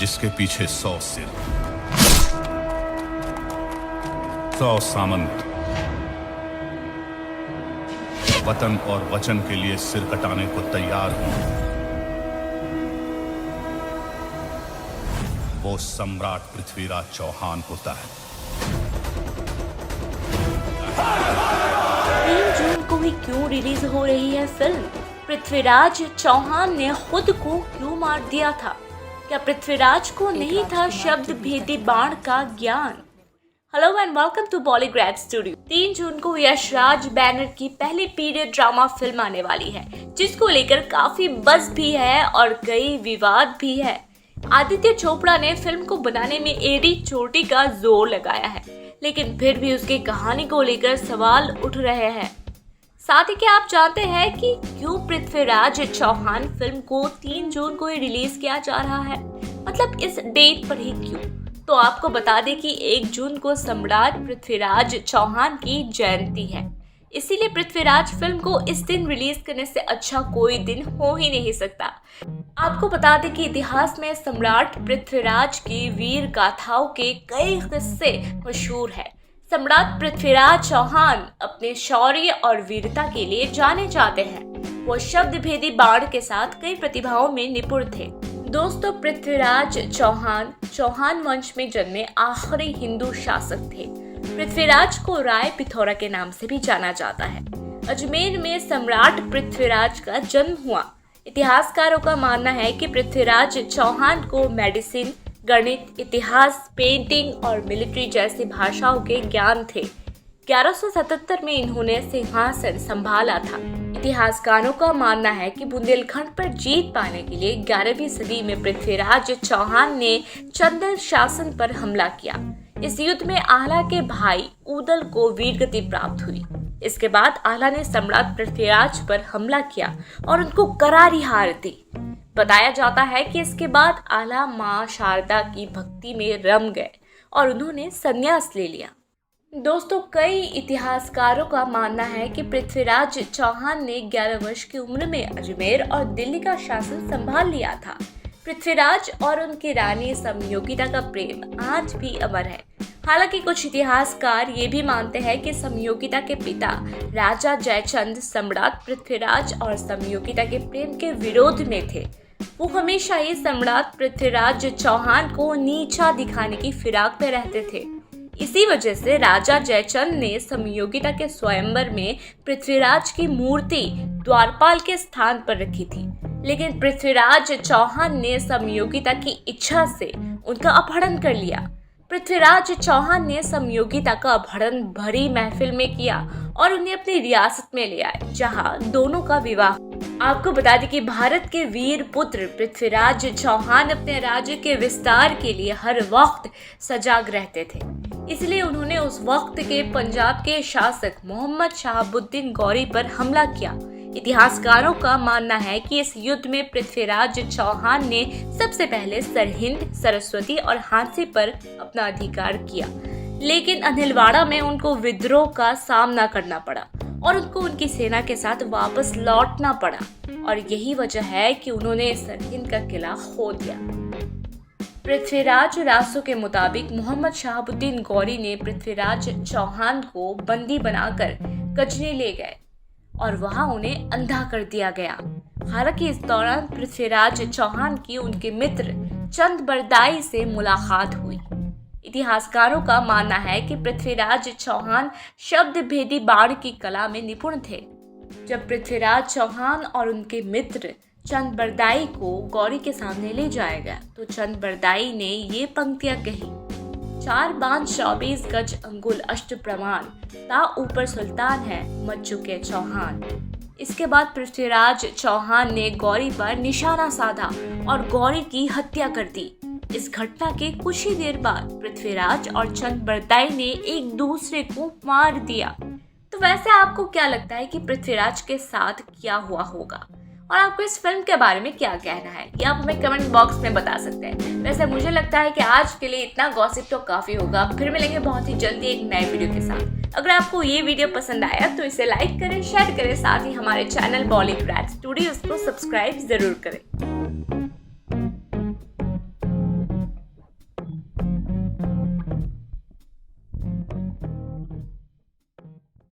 जिसके पीछे 100 सिर, 100 सामंत, वतन और वचन के लिए सिर कटाने को तैयार हूं, वो सम्राट पृथ्वीराज चौहान होता है। 3 जून को ही क्यों रिलीज हो रही है फिल्म? पृथ्वीराज चौहान ने खुद को क्यों मार दिया था? क्या पृथ्वीराज को नहीं था शब्द भेदी बाण का ज्ञान? Hello and welcome to Bollygrad studio. 3 June को यश राज बैनर की पहली पीरियड ड्रामा फिल्म आने वाली है, जिसको लेकर काफी बज़ भी है और कई विवाद भी है। आदित्य चोपड़ा ने फिल्म को बनाने में एडी चोटी का जोर लगाया है, लेकिन फिर भी उसकी कहानी को लेकर सवाल उठ रहे हैं। साथ ही क्या आप जानते हैं कि क्यों पृथ्वीराज चौहान फिल्म को 3 जून को ही रिलीज किया जा रहा है? मतलब इस डेट पर ही क्यों? तो आपको बता दें कि 1 जून को सम्राट पृथ्वीराज चौहान की जयंती है, इसीलिए पृथ्वीराज फिल्म को इस दिन रिलीज करने से अच्छा कोई दिन हो ही नहीं सकता। आपको बता दें कि इतिहास में सम्राट पृथ्वीराज की वीर गाथाओं के कई किस्से मशहूर हैं। सम्राट पृथ्वीराज चौहान अपने शौर्य और वीरता के लिए जाने जाते हैं। वो शब्द भेदी बाण के साथ कई प्रतिभाओं में निपुण थे। दोस्तों, पृथ्वीराज चौहान चौहान वंश में जन्मे आखिरी हिंदू शासक थे। पृथ्वीराज को राय पिथौरा के नाम से भी जाना जाता है। अजमेर में सम्राट पृथ्वीराज का जन्म हुआ। इतिहासकारों का मानना है कि पृथ्वीराज चौहान को मेडिसिन, गणित, इतिहास, पेंटिंग और मिलिट्री जैसी भाषाओं के ज्ञान थे। 1177 में इन्होंने सिंहासन संभाला था। इतिहासकारों का मानना है कि बुंदेलखंड पर जीत पाने के लिए 11वीं सदी में पृथ्वीराज चौहान ने चंदेल शासन पर हमला किया। इस युद्ध में आला के भाई उदल को वीरगति प्राप्त हुई। इसके बाद आला ने सम्राट पृथ्वीराज पर हमला किया और उनको करारी हार दी। बताया जाता है कि इसके बाद आला मां शारदा की भक्ति में रम गए और उन्होंने संन्यास ले लिया। दोस्तों, कई इतिहासकारों का मानना है कि पृथ्वीराज चौहान ने 11 वर्ष की उम्र में अजमेर और दिल्ली का शासन संभाल लिया था। पृथ्वीराज और उनकी रानी समयोगिता का प्रेम आज भी अमर है। हालांकि कुछ इतिहासकार ये भी मानते हैं कि समयोगिता के पिता राजा जयचंद सम्राट पृथ्वीराज और समयोगिता के प्रेम के विरोध में थे। वो हमेशा ही सम्राट पृथ्वीराज चौहान को नीचा दिखाने की फिराक में रहते थे। इसी वजह से राजा जयचंद ने समयोगिता के स्वयंवर में पृथ्वीराज की मूर्ति द्वारपाल के स्थान पर रखी थी, लेकिन पृथ्वीराज चौहान ने समयोगिता की इच्छा से उनका अपहरण कर लिया। पृथ्वीराज चौहान ने समयोगिता का अपहरण भरी महफिल में किया और उन्हें अपनी रियासत में ले आए, जहां दोनों का विवाह। आपको बता दें कि भारत के वीर पुत्र पृथ्वीराज चौहान अपने राज्य के विस्तार के लिए हर वक्त सजग रहते थे। इसलिए उन्होंने उस वक्त के पंजाब के शासक मोहम्मद शहाबुद्दीन गौरी पर हमला किया। इतिहासकारों का मानना है कि इस युद्ध में पृथ्वीराज चौहान ने सबसे पहले सरहिंद, सरस्वती और हांसी पर अपना अधिकार किया, लेकिन अनिलवाड़ा में उनको विद्रोह का सामना करना पड़ा और उनको उनकी सेना के साथ वापस लौटना पड़ा, और यही वजह है कि उन्होंने सरहिंद का किला खो दिया। पृथ्वीराज रासो के मुताबिक मोहम्मद शहाबुद्दीन गौरी ने पृथ्वीराज चौहान को बंदी बनाकर गजनी ले गए और वहां उन्हें अंधा कर दिया गया। हालांकि इस दौरान पृथ्वीराज चौहान की उनके मित्र चंद बरदाई से मुलाकात हुई। इतिहासकारों का मानना है कि पृथ्वीराज चौहान शब्द भेदी बाण की कला में निपुण थे। जब पृथ्वीराज चौहान और उनके मित्र चंद बरदाई को गौरी के सामने ले जाया गया, तो चंद बरदाई ने ये पंक्तियां कही: 4 बांध 24 गज अंगुल अष्ट प्रमाण, ता ऊपर सुल्तान है मच चुके चौहान। इसके बाद पृथ्वीराज चौहान ने गौरी पर निशाना साधा और गौरी की हत्या कर दी। इस घटना के कुछ ही देर बाद पृथ्वीराज और चंद बरदाई ने एक दूसरे को मार दिया। तो वैसे आपको क्या लगता है कि पृथ्वीराज के साथ क्या हुआ होगा, और आपको इस फिल्म के बारे में क्या कहना है, ये आप हमें कमेंट बॉक्स में बता सकते हैं। वैसे मुझे लगता है कि आज के लिए इतना गॉसिप तो काफी होगा। फिर मिलेंगे बहुत ही जल्दी एक नए वीडियो के साथ। अगर आपको ये वीडियो पसंद आया तो इसे लाइक करें, शेयर करें, साथ ही हमारे चैनल बॉलीग्रैड स्टूडियोज को सब्सक्राइब जरूर करें।